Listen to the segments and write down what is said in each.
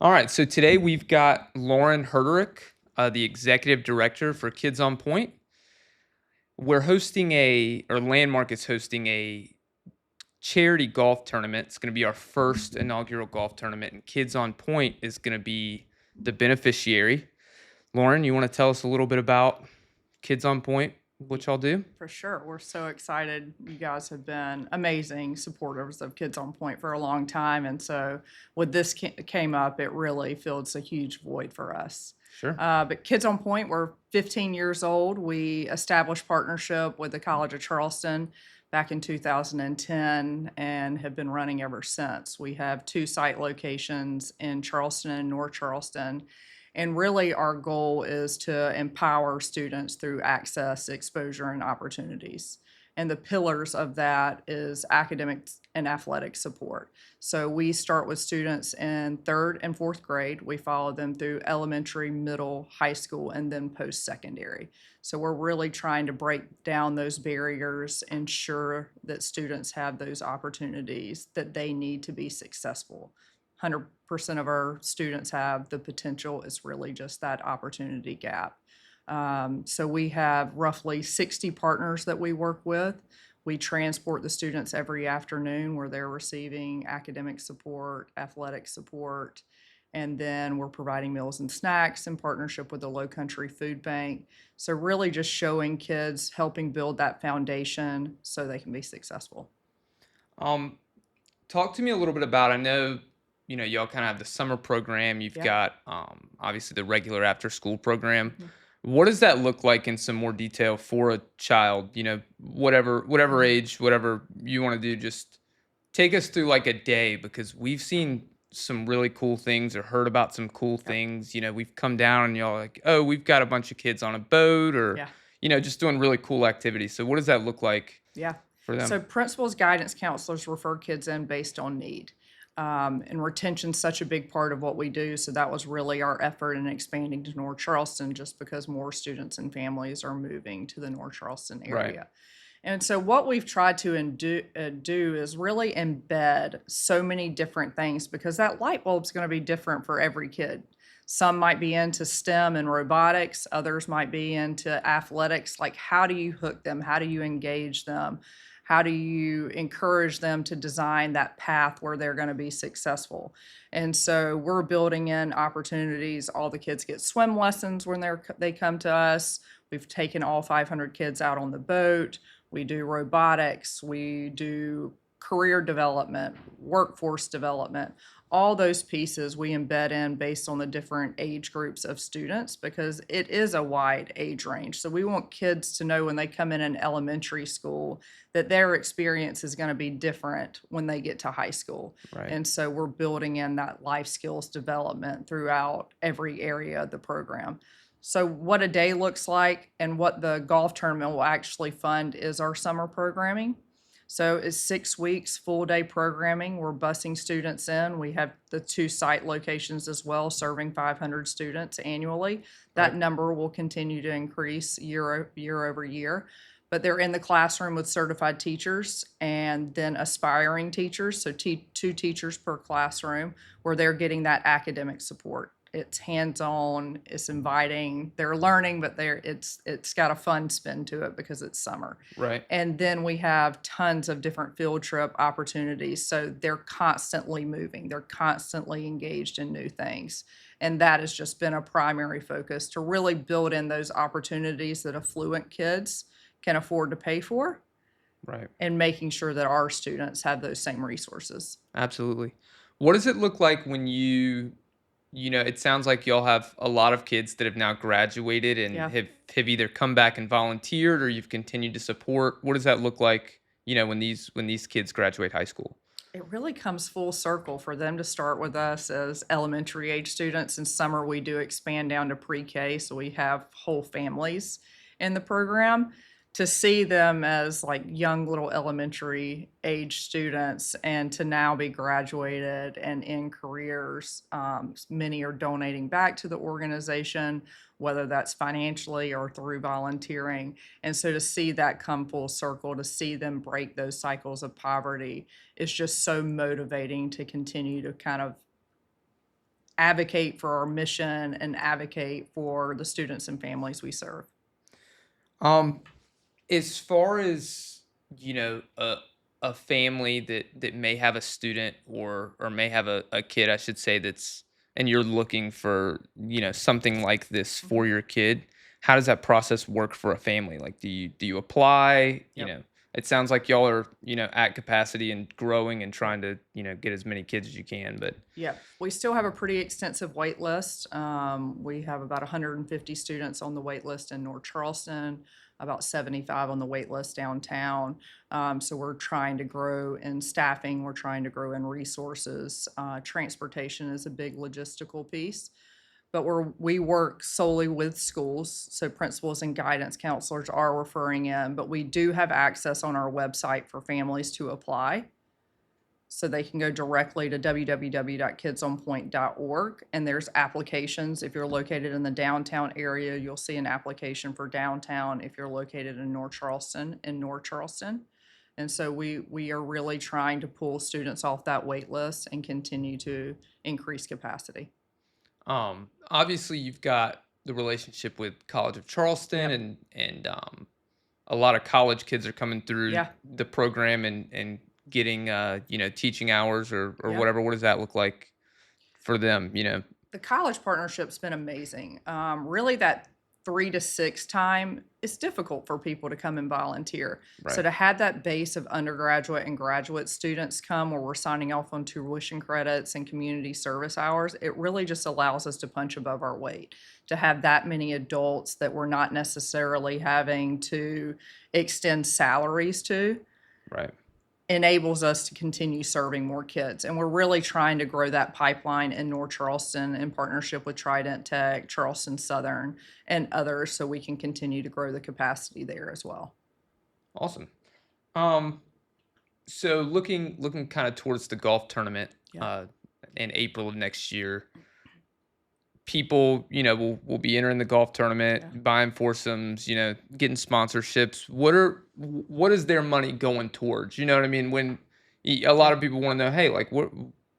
All right, so today we've got Lauren Herderich, the executive director for Kids on Point. We're hosting or Landmark is hosting a charity golf tournament. It's going to be our first inaugural golf tournament, and Kids on Point is going to be the beneficiary. Lauren, you want to tell us a little bit about Kids on Point, what y'all do? For sure. We're so excited. You guys have been amazing supporters of Kids on Point for a long time. And so when this came up, it really fills a huge void for us. Sure. But Kids on Point, we're 15 years old. We established partnership with the College of Charleston back in 2010 and have been running ever since. We have two site locations in Charleston and North Charleston. And really, our goal is to empower students through access, exposure, and opportunities. And the pillars of that is academic and athletic support. So we start with students in third and fourth grade. We follow them through elementary, middle, high school, and then post-secondary. So we're really trying to break down those barriers, ensure that students have those opportunities that they need to be successful. 100% of our students have the potential. It's really just that opportunity gap. So we have roughly 60 partners that we work with. We transport the students every afternoon where they're receiving academic support, athletic support, and then we're providing meals and snacks in partnership with the Low Country Food Bank. So really just showing kids, helping build that foundation so they can be successful. Um, Talk to me a little bit about. I know, y'all kind of have the summer program. You've Yep. got obviously the regular after school program. Mhm. What does that look like in some more detail for a child? Whatever Mhm. age, whatever you want to do. Just take us through like a day because we've seen some really cool things or heard about some cool Yep. things. We've come down and y'all like, oh, we've got a bunch of kids on a boat or Yeah. just doing really cool activities. So what does that look like Yeah. for them? So principals, guidance counselors refer kids in based on need. And retention's such a big part of what we do. So that was really our effort in expanding to North Charleston just because more students and families are moving to the North Charleston Right. area. And so what we've tried to do is really embed so many different things because that light bulb's going to be different for every kid. Some might be into STEM and robotics, others might be into athletics. Like, how do you hook them? How do you engage them? How do you encourage them to design that path where they're going to be successful? And so we're building in opportunities. All the kids get swim lessons when they come to us. We've taken all 500 kids out on the boat. We do robotics, we do career development, workforce development. All those pieces we embed in based on the different age groups of students because it is a wide age range. So we want kids to know when they come in elementary school that their experience is going to be different when they get to high school. Right. And so we're building in that life skills development throughout every area of the program. So what a day looks like and what the golf tournament will actually fund is our summer programming. So it's 6 weeks, full day programming. We're busing students in. We have the two site locations as well, serving 500 students annually. Right. That number will continue to increase year over year. But they're in the classroom with certified teachers and then aspiring teachers. So two teachers per classroom where they're getting that academic support. It's hands-on, it's inviting, they're learning, but it's got a fun spin to it because it's summer. Right. And then we have tons of different field trip opportunities. So they're constantly moving, they're constantly engaged in new things. And that has just been a primary focus to really build in those opportunities that affluent kids can afford to pay for Right. and making sure that our students have those same resources. Absolutely. What does it look like when it sounds like y'all have a lot of kids that have now graduated and Yeah. have either come back and volunteered or you've continued to support. What does that look like, when these kids graduate high school? It really comes full circle for them to start with us as elementary age students. In summer, we do expand down to pre-K, so we have whole families in the program. To see them as like young little elementary age students and to now be graduated and in careers, many are donating back to the organization, whether that's financially or through volunteering. And so to see that come full circle, to see them break those cycles of poverty is just so motivating to continue to kind of advocate for our mission and advocate for the students and families we serve. Um, as far as, a family that may have a student or may have a kid, I should say, that's and you're looking for, something like this for Mhm. your kid, how does that process work for a family? Like, do you apply? Yep. It sounds like y'all are, at capacity and growing and Yep. trying to, get as many kids as you can, but Yep. We still have a pretty extensive wait list. We have about 150 students on the wait list in North Charleston, about 75 on the wait list downtown. So we're trying to grow in staffing, we're trying to grow in resources. Transportation is a big logistical piece. But we work solely with schools, so principals and guidance counselors are referring in, but we do have access on our website for families to apply. So they can go directly to www.kidsonpoint.org, and there's applications. If you're located in the downtown area, you'll see an application for downtown. If you're located in North Charleston, And so we are really trying to pull students off that wait list and continue to increase capacity. Obviously you've got the relationship with College of Charleston, Yep. and a lot of college kids are coming through Yeah. the program and getting teaching hours or Yeah. whatever. What does that look like for them? The college partnership's been amazing. Really, that 3 to 6 time, it's difficult for people to come and volunteer. So Right. to have that base of undergraduate and graduate students come where we're signing off on tuition credits and community service hours, it really just allows us to punch above our weight. To have that many adults that we're not necessarily having to extend salaries to Right. enables us to continue serving more kids. And we're really trying to grow that pipeline in North Charleston in partnership with Trident Tech, Charleston Southern, and others so we can continue to grow the capacity there as well. Awesome. Um, so looking kind of towards the golf tournament Yeah. uh in April of next year, people, will be entering the golf tournament, Yeah. buying foursomes, getting sponsorships. What is their money going towards? You know what I mean? When a lot of people want to know, hey, like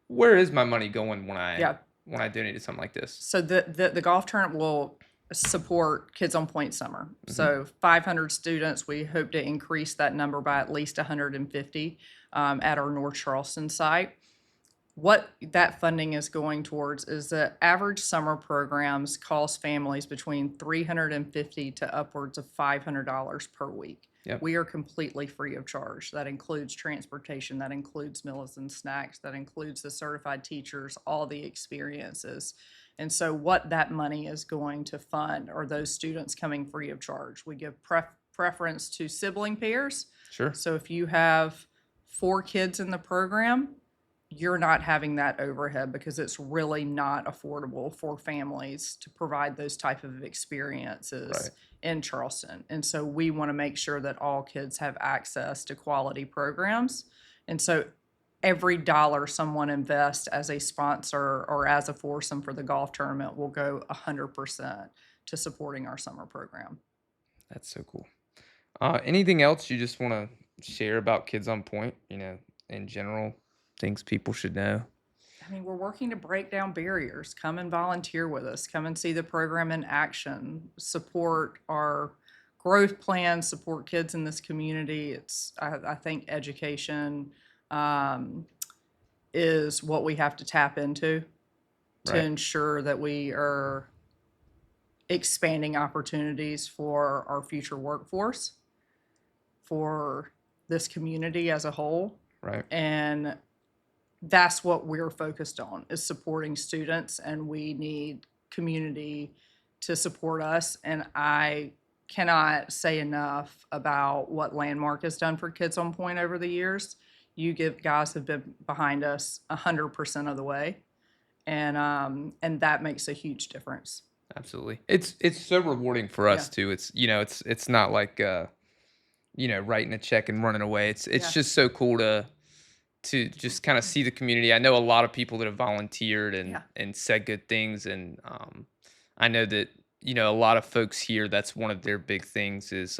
where is my money going when I Yeah. when I donate to something like this? So the golf tournament will support Kids on Point Summer. Hmm. So 500 students, we hope to increase that number by at least 150 at our North Charleston site. What that funding is going towards is that average summer programs cost families between $350 to upwards of $500 per week. Yep. We are completely free of charge. That includes transportation, that includes meals and snacks, that includes the certified teachers, all the experiences. And so what that money is going to fund are those students coming free of charge. We give preference to sibling pairs. Sure. So if you have 4 kids in the program, you're not having that overhead because it's really not affordable for families to provide those type of experiences Right. in Charleston. And so we want to make sure that all kids have access to quality programs. And so every dollar someone invests as a sponsor or as a foursome for the golf tournament will go 100% to supporting our summer program. That's so cool. Anything else you just want to share about Kids on Point? In general, things people should know. I mean, we're working to break down barriers. Come and volunteer with us. Come and see the program in action. Support our growth plans. Support kids in this community. I think education is what we have to tap into to Right. ensure that we are expanding opportunities for our future workforce, for this community as a whole. Right. And that's what we're focused on, is supporting students, and we need community to support us. And I cannot say enough about what Landmark has done for Kids on Point over the years. You guys have been behind us 100% of the way, and that makes a huge difference. Absolutely. It's so rewarding for us Yeah. too. It's not like writing a check and running away. It's Yeah. just so cool to just kind of see the community. I know a lot of people that have volunteered and Yeah. and said good things, and I know that a lot of folks here. That's one of their big things is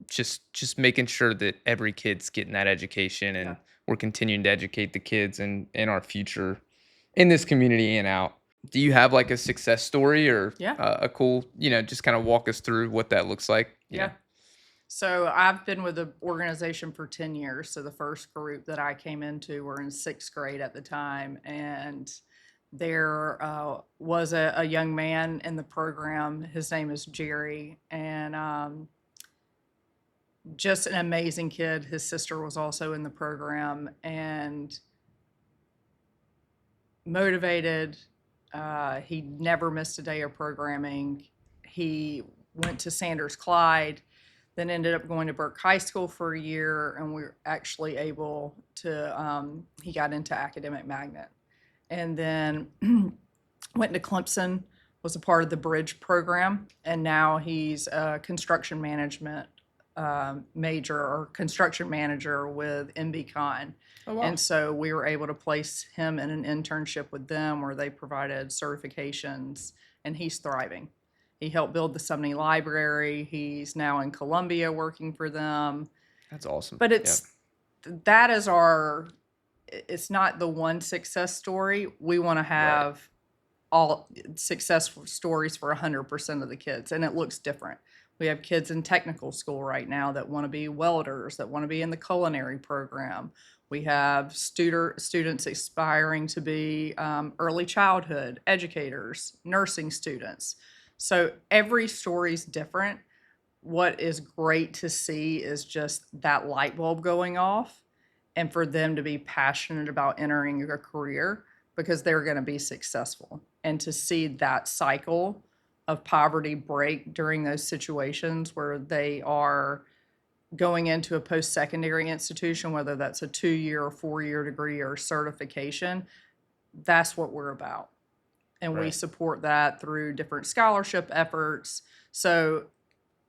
just making sure that every kid's getting that education, Yeah. and we're continuing to educate the kids and our future in this community and out. Do you have like a success story or Yeah. a cool, just kind of walk us through what that looks like? Yeah. So I've been with the organization for 10 years. So the first group that I came into were in sixth grade at the time. And there was a young man in the program. His name is Jerry. And just an amazing kid. His sister was also in the program and motivated. He never missed a day of programming. He went to Sanders Clyde, then ended up going to Burke High School for a year, and we were actually able to, he got into academic magnet. And then went to Clemson, was a part of the bridge program, and now he's a construction management major or construction manager with MBCon. Oh, wow. And so we were able to place him in an internship with them where they provided certifications, and he's thriving. He helped build the Sumney Library. He's now in Columbia working for them. That's awesome. But that is it's not the one success story. We want to have all successful stories for 100% of the kids, and it looks different. We have kids in technical school right now that want to be welders, that want to be in the culinary program. We have students aspiring to be early childhood educators, nursing students. So every story is different. What is great to see is just that light bulb going off and for them to be passionate about entering a career because they're going to be successful. And to see that cycle of poverty break during those situations where they are going into a post-secondary institution, whether that's a 2-year or 4-year degree or certification, that's what we're about. And we support that through different scholarship efforts. So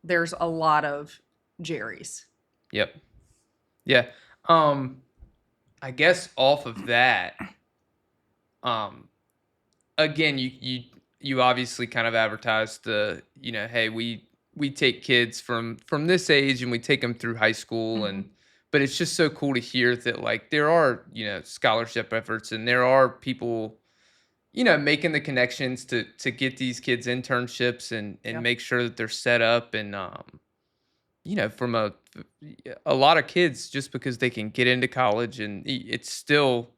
there's a lot of Jerry's. Yep. Yeah. I guess off of that, again, you obviously kind of advertised the, hey, we take kids from this age and we take them through high school, and but it's just so cool to hear that like there are, scholarship efforts and there are people, making the connections to get these kids internships and make sure that they're set up and from a lot of kids, just because they can get into college and it's still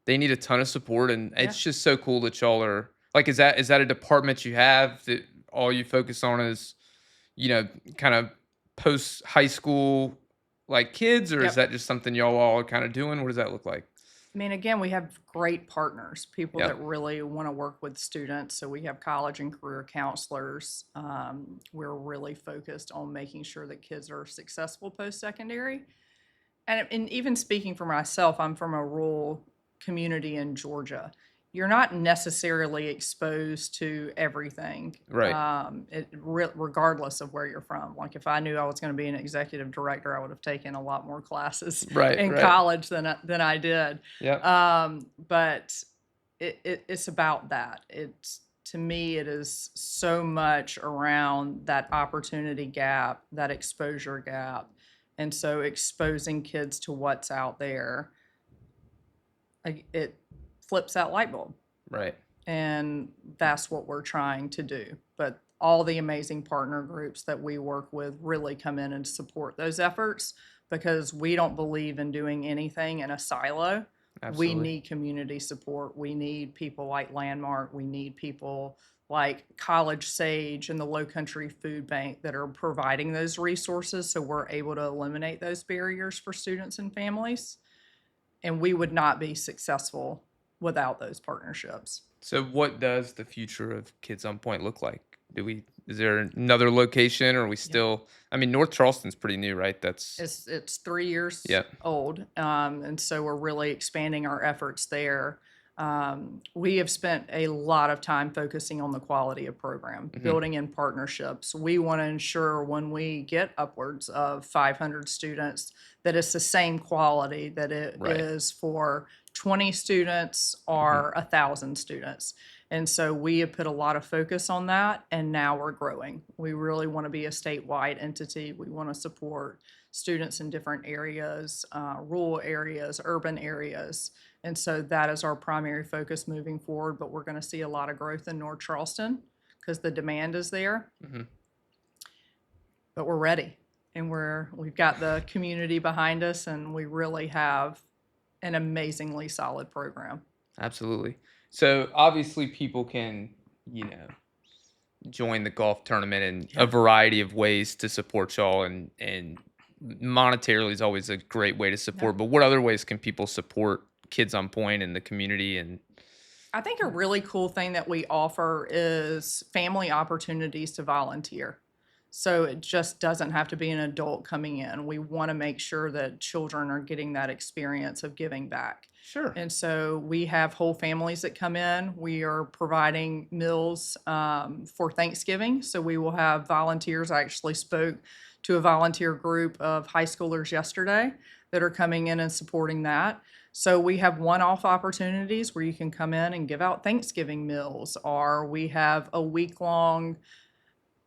they need a ton of support, and it's just so cool that y'all are like, is that a department you have that all you focus on is, kind of post high school like kids, or is that just something y'all all are kind of doing? What does that look like? I mean, again, we have great partners, people that really want to work with students. So we have college and career counselors. We're really focused on making sure that kids are successful post-secondary. And even speaking for myself, I'm from a rural community in Georgia. You're not necessarily exposed to everything, regardless of where you're from. Like if I knew I was going to be an executive director, I would have taken a lot more classes in college than I did. But it's about that. To me, it is so much around that opportunity gap, that exposure gap. And so exposing kids to what's out there, it flips that light bulb. Right. And that's what we're trying to do. But all the amazing partner groups that we work with really come in and support those efforts because we don't believe in doing anything in a silo. Absolutely. We need community support. We need people like Landmark. We need people like College Sage and the Low Country Food Bank that are providing those resources so we're able to eliminate those barriers for students and families. And we would not be successful without those partnerships. So what does the future of Kids on Point look like? Is there another location, or are we still, I mean, North Charleston's pretty new, right? It's 3 years old. And so we're really expanding our efforts there. We have spent a lot of time focusing on the quality of program, building in partnerships. We want to ensure when we get upwards of 500 students that it's the same quality that it is for 20 students or 1,000 students. And so we have put a lot of focus on that, and now we're growing. We really want to be a statewide entity. We want to support students in different areas, rural areas, urban areas. And so that is our primary focus moving forward, but we're going to see a lot of growth in North Charleston because the demand is there. Mhm. But we're ready, and we've got the community behind us, and we really have an amazingly solid program. Absolutely. So obviously people can, you know, join the golf tournament in a Yeah. variety of ways to support y'all, and monetarily is always a great way to support. But what other ways can people support Kids on Point and the community? And I think a really cool thing that we offer is family opportunities to volunteer. So it just doesn't have to be an adult coming in. We want to make sure that children are getting that experience of giving back. sure. And so we have whole families that come in. We are providing meals for Thanksgiving. So we will have volunteers. I actually spoke to a volunteer group of high schoolers yesterday that are coming in and supporting that. So we have one-off opportunities where you can come in and give out Thanksgiving meals, or we have a week-long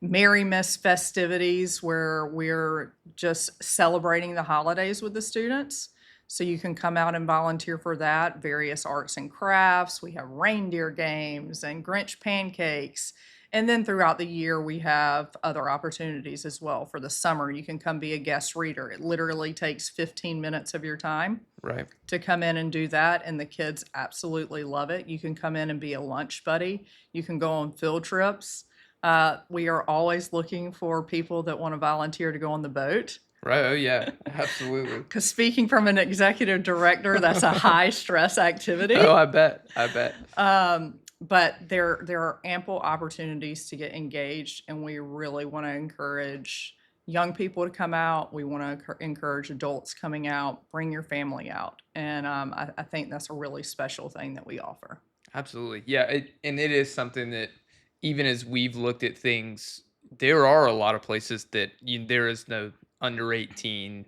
Merry Miss festivities where we're just celebrating the holidays with the students. So you can come out and volunteer for that, various arts and crafts. We have reindeer games and Grinch pancakes. And then throughout the year, we have other opportunities as well. For the summer, you can come be a guest reader. It literally takes 15 minutes of your time Right. to come in and do that, and the kids absolutely love it. You can come in and be a lunch buddy. You can go on field trips. We are always looking for people that want to volunteer to go on the boat. Right. Oh yeah. Absolutely. Because speaking from an executive director, that's a high stress activity. Oh, I bet. I bet. But there are ample opportunities to get engaged, and we really want to encourage young people to come out. We want to encourage adults coming out. Bring your family out, and I think that's a really special thing that we offer. Absolutely. Yeah. And it is something that even as we've looked at things, there are a lot of places that there is no under 18.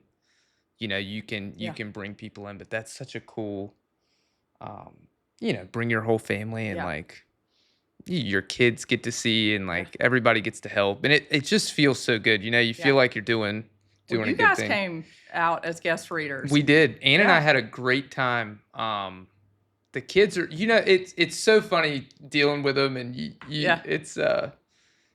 You can Yeah. bring people in, but that's such a cool, bring your whole family, and Yeah. like your kids get to see, and like everybody gets to help, and it just feels so good. You feel Yeah. like you're doing Well, a you good guys thing. came out as guest readers. We did. Ann and I Yeah. had a great time. The kids are, it's so funny dealing with them, and Yeah. it's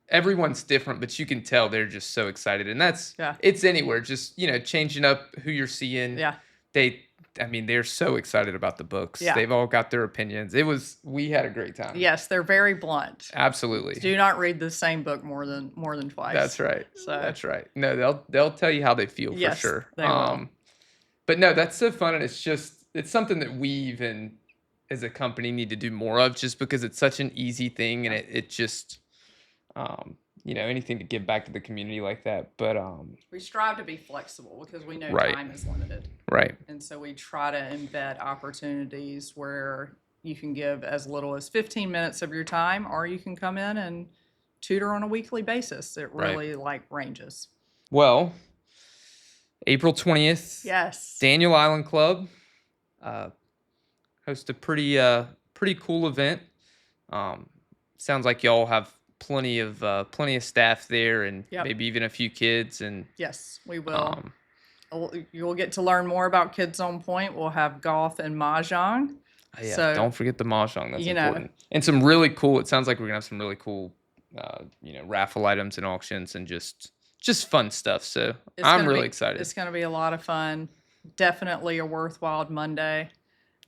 everyone's different, but you can tell they're just so excited, and Yeah. it's anywhere. Just changing up who you're seeing. Yeah. They're so excited about the books. Yeah. They've all got their opinions. We had a great time. Yes, they're very blunt. Absolutely. Do not read the same book more than twice. That's right. So That's right. No, they'll tell you how they feel, Yes, for sure. they will. But no, that's so fun, and it's something that we even as a company need to do more of, just because it's such an easy thing, and it just anything to give back to the community like that. But we strive to be flexible because we know Right. time is limited. right. And so we try to embed opportunities where you can give as little as 15 minutes of your time, or you can come in and tutor on a weekly basis. It Right. really ranges. Well, April 20th, Yes. Daniel Island Club host a pretty cool event. Sounds like y'all have plenty of staff there, and Yep. maybe even a few kids, and Yes, we will. um, You'll get to learn more about Kids on Point. We'll have golf and mahjong. yeah, So, don't forget the mahjong. That's you know. important. And some really cool. It sounds like we're gonna have some really cool, raffle items and auctions, and just fun stuff. So It's I'm gonna really be- excited. It's going to be a lot of fun. Definitely a worthwhile Monday.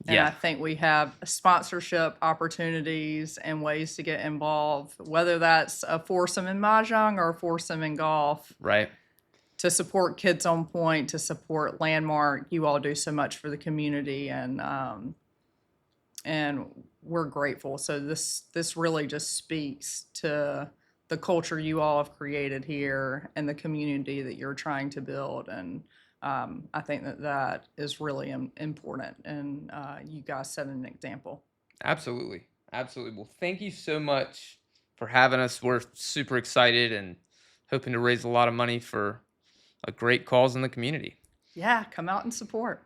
And I Yeah, think we have sponsorship opportunities and ways to get involved, whether that's a foursome in mahjong or a foursome in golf, right. to support Kids on Point, to support Landmark. You all do so much for the community, and we're grateful. So this really just speaks to the culture you all have created here and the community that you're trying to build. And I think that is really important, and you guys set an example. Absolutely. Absolutely. Well, thank you so much for having us. We're super excited and hoping to raise a lot of money for a great cause in the community. Yeah, come out and support.